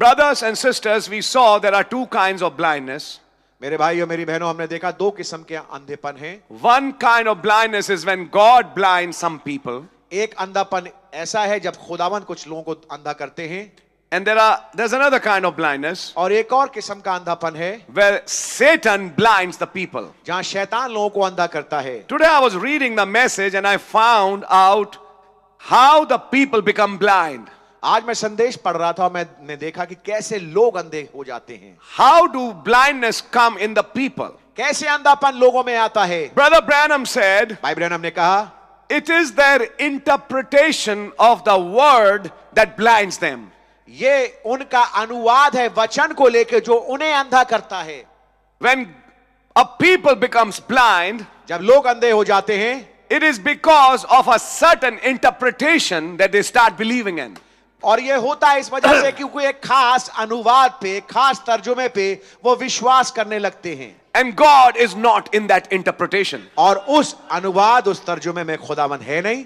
Brothers and sisters, we saw there are two kinds of blindness. मेरे भाइयों मेरी बहनों, हमने देखा दो किस्म के अंधेपन हैं। One kind of blindness is when God blinds some people. एक अंधापन ऐसा है जब खुदावन कुछ लोगों को अंधा करते हैं। And there's another kind of blindness और एक और किस्म का अंधापन है where Satan blinds the people. जहां शैतान लोगों को अंधा करता है। Today I was reading the message and I found out how the people become blind. आज मैं संदेश पढ़ रहा था और मैंने देखा कि कैसे लोग अंधे हो जाते हैं। How do blindness come in the people? कैसे अंधापन लोगों में आता है। Brother Branham said, भाई ब्रैनम ने कहा, it is their interpretation of the word that blinds them. ये उनका अनुवाद है वचन को लेकर जो उन्हें अंधा करता है। When a people becomes blind, जब लोग अंधे हो जाते हैं, it is because of a certain interpretation that they start believing in. और ये होता है इस वजह से क्योंकि एक खास अनुवाद पे, खास तर्जुमे पे वो विश्वास करने लगते हैं। And God is not in that interpretation. और उस अनुवाद, उस तर्जुमे में खुदावन है नहीं।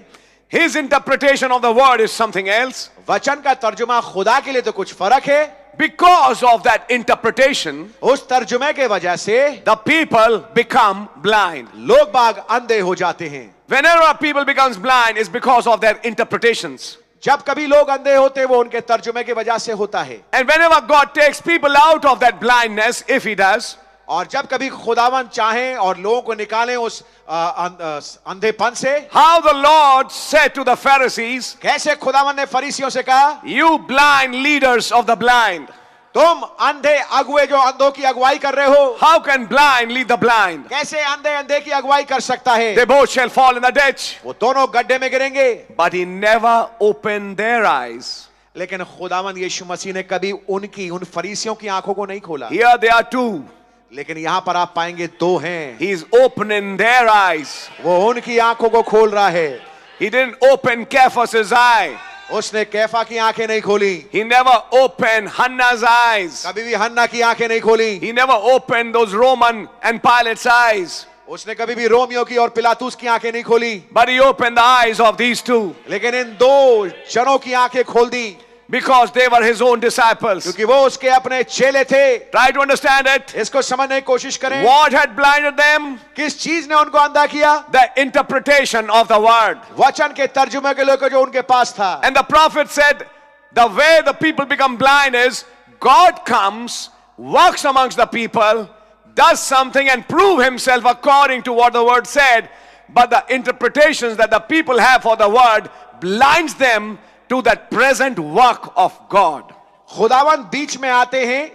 His interpretation of the word is something else. वचन का तर्जुमा खुदा के लिए तो कुछ फर्क है। Because of that interpretation, उस तर्जुमे के वजह से the people become blind. लोग बाग अंधे हो जाते हैं। Whenever a people becomes blind, it's because of their interpretations. जब कभी लोग अंधे होते वो उनके तर्जुमे की वजह से होता है। And whenever God takes people out of that blindness, if He does, और जब कभी खुदावन चाहे और लोगों को निकालें उस अंधेपन से, how the Lord said to the Pharisees, कैसे खुदावन ने फरीसियों से कहा, you blind leaders of the blind. तुम अंधे अगुए जो अंधों की अगुवाई कर रहे हो, How can blind lead the blind? कैसे अंधे अंधे की अगुवाई कर सकता है। They both shall fall in the ditch. वो दोनों गड्ढे में गिरेंगे। But He never opened their eyes. लेकिन खुदावन यीशु मसीह ने कभी उन फरीसियों की आंखों को नहीं खोला। Here they are two. लेकिन यहां पर आप पाएंगे दो हैं। He is opening their eyes. वो उनकी आंखों को खोल रहा है। He didn't open Caiaphas's eye. उसने कैफा की आंखें नहीं खोली। He never opened Hannah's eyes. कभी भी हन्ना की आंखें नहीं खोली। He never opened those Roman and Pilate's eyes. उसने कभी भी रोमियो की और पिलातुस की आंखें नहीं खोली। But He opened the eyes of these two. लेकिन इन दो जनों की आंखें खोल दी। Because they were His own disciples. क्योंकि वो उसके अपने चेले थे। Try to understand it. इसको समझने की कोशिश करें। What had blinded them? किस चीज ने उनको अंधा किया? The interpretation of the word. वचन के तर्जुमे के लेकर जो उनके पास था। And the prophet said, the way the people become blind is God comes, works amongst the people, does something and prove Himself according to what the word said. But the interpretations that the people have for the word blinds them to that present work of God. खुदावन बीच में आते हैं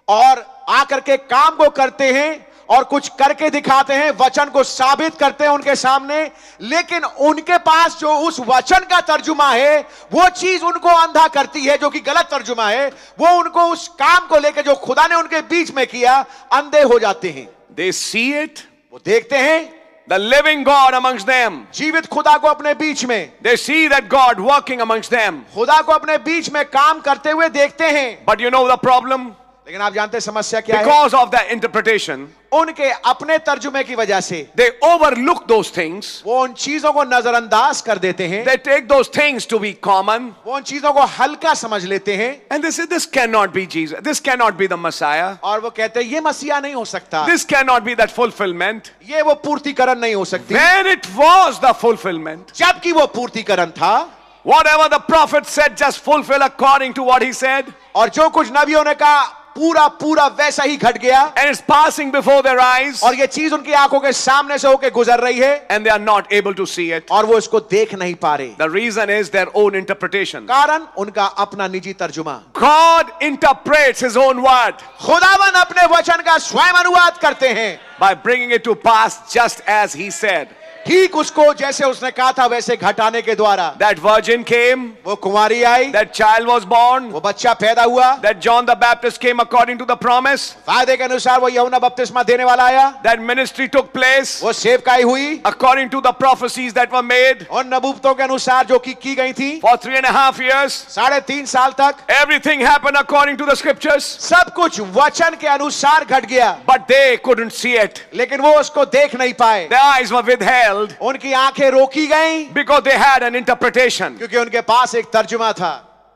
और आकर के काम को करते हैं और कुछ करके दिखाते हैं, वचन को साबित करते हैं उनके सामने। लेकिन उनके पास जो उस वचन का तर्जुमा है वो चीज उनको अंधा करती है, जो कि गलत तर्जुमा है। वो उनको उस काम को लेकर जो खुदा ने उनके बीच में किया, अंधे हो जाते हैं। They see it. वो देखते हैं The living God amongst them. जीवित खुदा को अपने बीच में। They see that God working amongst them. खुदा को अपने बीच में काम करते हुए देखते हैं। But you know the problem? लेकिन आप जानते हैं समस्या क्या है? Because of the interpretation, उनके अपने तर्जुमे की वजह से they overlook those things. वो उन चीजों को नजरअंदाज कर देते हैं। They take those things to be common. वो उन चीजों को हल्का समझ लेते हैं। And they say, this cannot be Jesus. This cannot be the Messiah. और वो कहते हैं ये मसीहा नहीं हो सकता, This cannot be that fulfillment. ये वो पूर्तिकरण नहीं हो सकती। When it was the fulfillment, जबकि वो पूर्तिकरण था। whatever the prophet said, just fulfill according to what he said. और जो कुछ नबियों ने कहा पूरा पूरा वैसा ही घट गया। And it's passing before their eyes. और ये चीज उनकी आंखों के सामने से होके गुजर रही है। And they are not able to see it. और वो इसको देख नहीं पा रहे। The reason is their own interpretation. कारण उनका अपना निजी तर्जुमा। God interprets His own word खुदावन अपने वचन का स्वयं अनुवाद करते हैं। by bringing it to pass just as He said. ठीक उसको जैसे उसने कहा था वैसे घटाने के द्वारा। That virgin came. वो कुंवारी आई। That child was born. वो बच्चा पैदा हुआ। That John the Baptist came according to the promise. वादे के अनुसार वो यूहन्ना बपतिस्मा देने वाला आया। That ministry took place वो सेवकाई हुई according to the prophecies that were made. और नबूवतों के अनुसार जो की गई थी। For 3.5 years, 3.5 साल तक everything happened according to the scriptures. सब कुछ वचन के अनुसार घट गया। But they couldn't see it. लेकिन वो उसको देख नहीं पाए। Their eyes were withheld उनकी आंखें रोकी गईं because they had an interpretation. क्योंकि उनके पास एक तर्जुमा था।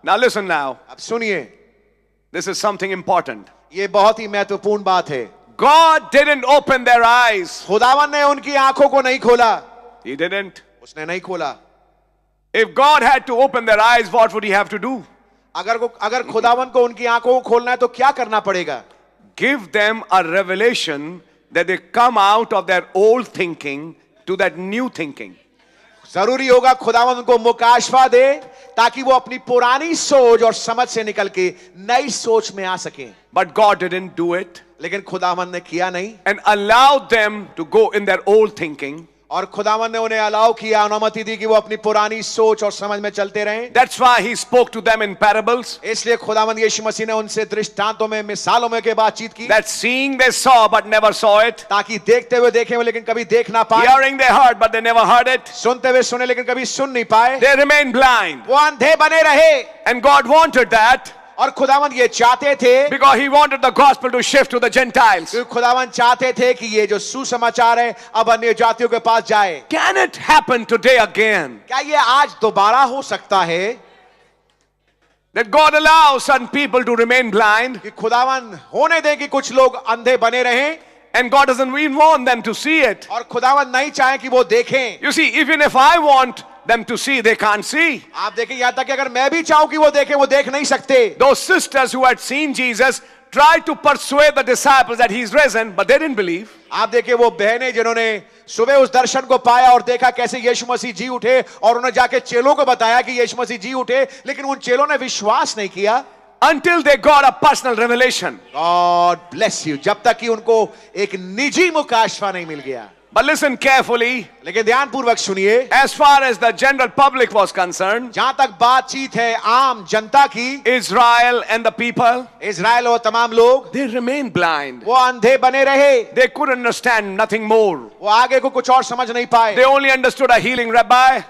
Now listen now. अब सुनिए, This is something important. ये बहुत ही महत्वपूर्ण बात है। God didn't open their eyes. खुदावन ने उनकी आंखों को नहीं खोला, He didn't. उसने नहीं खोला। If God had to open their eyes, what would He have to do? अगर खुदावन को उनकी आंखों को खोलना है तो क्या करना पड़ेगा? Give them a revelation that they come out of their old thinking to that new thinking. जरूरी होगा खुदावन उनको मुकाशफा दे ताकि वो अपनी पुरानी सोच और समझ से निकल के नई सोच में आ सके। But God didn't do it लेकिन खुदावन ने किया नहीं and allowed them to go in their old thinking. और खुदावन ने उन्हें अलाउ किया, अनुमति दी कि वो अपनी पुरानी सोच और समझ में चलते रहें। That's why He spoke to them in parables. इसलिए खुदावन यीशु मसीह ने उनसे दृष्टांतों में, मिसालों में के बातचीत की, That seeing they saw but never saw it. ताकि देखते हुए देखे हुए लेकिन कभी देख ना पाए, Hearing they heard but they never heard it. सुनते हुए सुने लेकिन कभी सुन नहीं पाए, They remained blind. वो अंधे बने रहे। And God wanted that और खुदावन ये चाहते थे, because He wanted the gospel to shift to the Gentiles. क्योंकि खुदावन चाहते थे कि ये जो सुसमाचार है अब अन्य जातियों के पास जाए। Can it happen today again? क्या ये आज दोबारा हो सकता है That God allows certain people to remain blind कि खुदावन होने दे कि कुछ लोग अंधे बने रहें and God doesn't even want them to see it? और खुदावन नहीं चाहे कि वो देखें? You see, even if I want them to see, they can't see. आप देखें, यहां तक कि अगर मैं भी चाहूं कि वो देखें, वो देख नहीं सकते। Those sisters who had seen Jesus tried to persuade the disciples that He's risen, but they didn't believe. आप देखिए वो बहनें जिन्होंने सुबह उस दर्शन को पाया और देखा कैसे यीशु मसीह जी उठे और उन्होंने जाके चेलों को बताया कि यीशु मसीह जी उठे, लेकिन उन चेलों ने विश्वास नहीं किया। Until they got a personal revelation. God bless you, जब तक कि उनको एक निजी मुकाशफा नहीं मिल गया। But listen carefully. लेकिन ध्यानपूर्वक सुनिए, As far as the general public was concerned, जहां तक बातचीत है आम जनता की, Israel and the people, Israel और तमाम लोग, they remained blind. वो अंधे बने रहे। They couldn't understand nothing more. वो आगे को कुछ और समझ नहीं पाए। They only understood a healing rabbi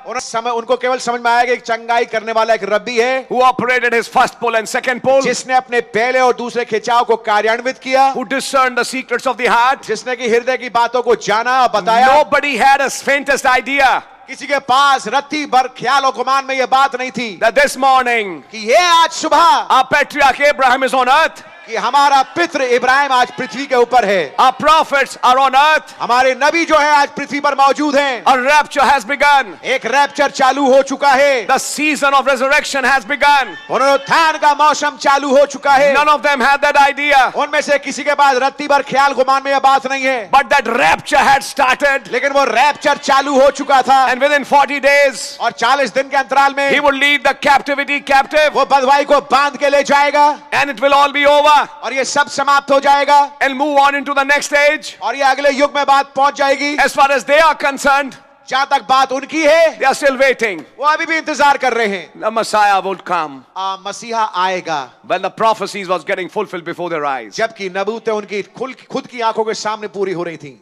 उनको केवल समझ में आया कि एक चंगाई करने वाला एक रब्बी है, who operated his first pull and second pull, जिसने अपने पहले और दूसरे खिंचाव को कार्यान्वित किया, who discerned the secrets of the heart. जिसने कि हृदय की बातों को जाना और बताया। Nobody had a faintest idea किसी के पास रत्ती भर ख्याल और गुमान में यह बात नहीं थी that this morning कि ये आज सुबह our patriarch Abraham is on earth. कि हमारा पितृ इब्राहिम आज पृथ्वी के ऊपर है, Our prophets are on earth. हमारे नबी जो है आज पृथ्वी पर मौजूद हैं, A rapture has begun. एक रैप्चर चालू हो चुका है, The season of resurrection has begun. पुनरुत्थान का मौसम चालू हो चुका है। None of them had that idea. उनमें से किसी के पास रत्ती भर ख्याल गुमान में यह बात नहीं है, But that rapture had started. लेकिन वो रैप्चर चालू हो चुका था And within 40 days, और 40 दिन के अंतराल He में would lead the captivity captive. वो बंधुआई को बांध के ले जाएगा And it will all be over. और ये सब समाप्त हो जाएगा And move on into the next age. और ये अगले युग में बात पहुंच जाएगी। As far as they are concerned, जहां तक बात उनकी है, they are still waiting. वो अभी भी इंतजार कर रहे हैं। The Messiah would come. मसीहा आएगा When the prophecies was getting fulfilled before their eyes. जबकि नबूवतें उनकी खुद की आंखों के सामने पूरी हो रही थी।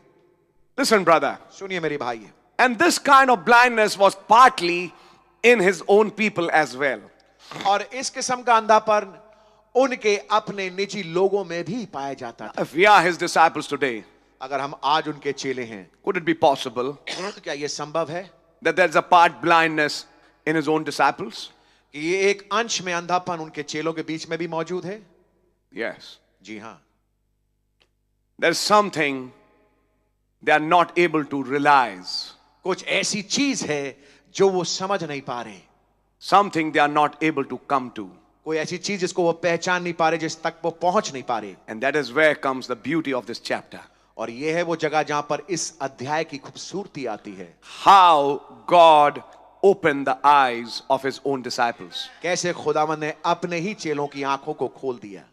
Listen, brother. सुनिए मेरे भाई, And this kind of blindness was partly in His own people as well. और इस किस्म का अंधापन उनके अपने निजी लोगों में भी पाया जाता था। If we are His disciples today, अगर हम आज उनके चेले हैं, could it be possible तो क्या यह संभव है that there's a part blindness in His own disciples? कि ये एक अंश में अंधापन उनके चेलों के बीच में भी मौजूद है? Yes. जी हाँ, There's something they are not able to realize. कुछ ऐसी चीज है जो वो समझ नहीं पा रहे, Something they are not able to come to. कोई ऐसी चीज जिसको वो पहचान नहीं पा रहे, जिस तक वो पहुंच नहीं पा रहे। And that is where comes the beauty of this chapter. और ये है वो जगह जहां पर इस अध्याय की खूबसूरती आती है। How God opened the eyes of His own disciples. कैसे खुदावन ने अपने ही चेलों की आंखों को खोल दिया।